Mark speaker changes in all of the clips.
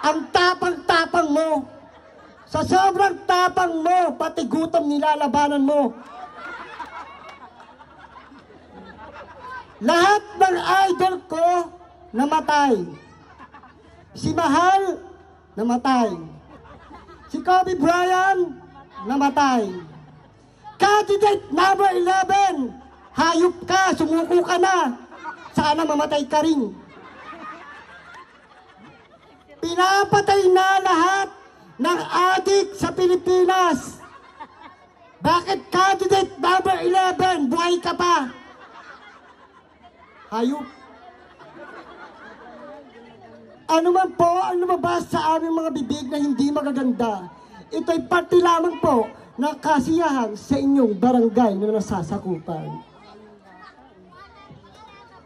Speaker 1: Ang tapang-tapang mo. Sa sobrang tapang mo, pati gutom nilalabanan mo. Lahat ng idol ko namatay. Si Mahal, namatay. Si Kobe Bryant, namatay. Candidate number 11, hayop ka, sumuko ka na. Sana mamatay ka rin. Pinapatay na lahat ng adik sa Pilipinas. Bakit candidate number 11, buhay ka pa? Hayop. Ano man po ang lumabas sa aming mga bibig na hindi magaganda, ito'y parte lamang po ng kasiyahan sa inyong barangay na nasasakupan.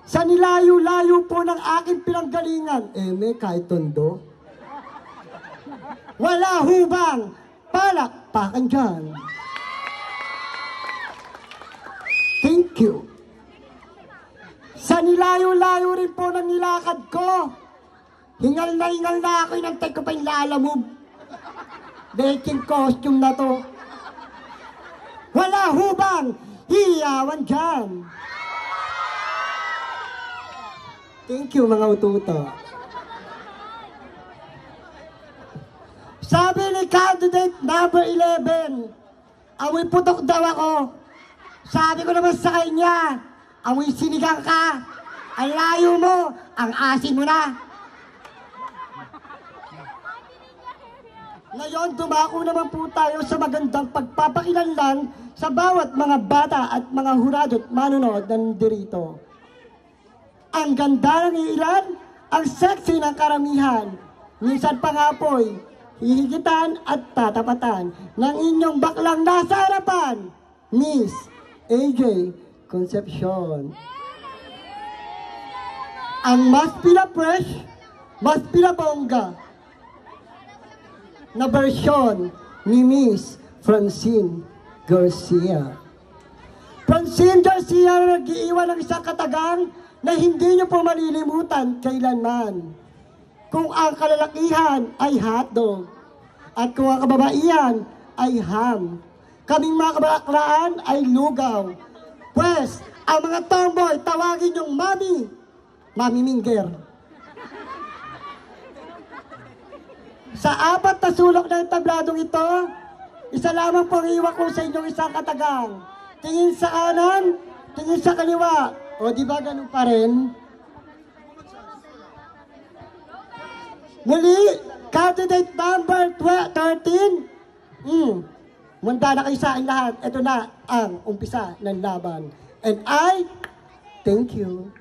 Speaker 1: Sa nilayo-layo po ng aking pinanggalingan, may kahit tondo. Wala hubang palakpakan dyan. Thank you. Sa nilayo-layo rin po ng nilakad ko, hingal na ako, inantay ko pa yung lalamove. Baking costume na to. Wala hubang hiyawan dyan. Thank you mga ututo. Sabi ni candidate number 11, amoy putok daw ako. Sabi ko naman sa kanya, amoy sinigang ka. Ang layo mo, ang asin mo na. Ngayon, dumako naman po tayo sa magandang pagpapakilanlan sa bawat mga bata at mga hurado at manonood na nandito. Ang ganda ng ilan, ang sexy ng karamihan. Minsan pa nga po'y hihigitan at tatapatan ng inyong baklang nasa harapan, Miss AJ Concepcion. Ang mas pina-fresh, mas pinabongga na bersyon ni Miss Francine Garcia. Francine Garcia na nag-iiwan ng isang katagang na hindi nyo po malilimutan kailanman. Kung ang kalalakihan ay hotdog at kung ang kababaihan ay ham, kaming mga kabaklaan ay lugaw. Pwes, ang mga tomboy, tawagin yung Mami Minger. Sa apat na sulok ng tabladong ito, isa lamang po ang iwan ko sa inyong isang katagang. Tingin sa kanan, tingin sa kaliwa. O di ba ganun pa rin? Muli, candidate number 13. Manda na kayo sa akin lahat. Ito na ang umpisa ng laban. And I thank you.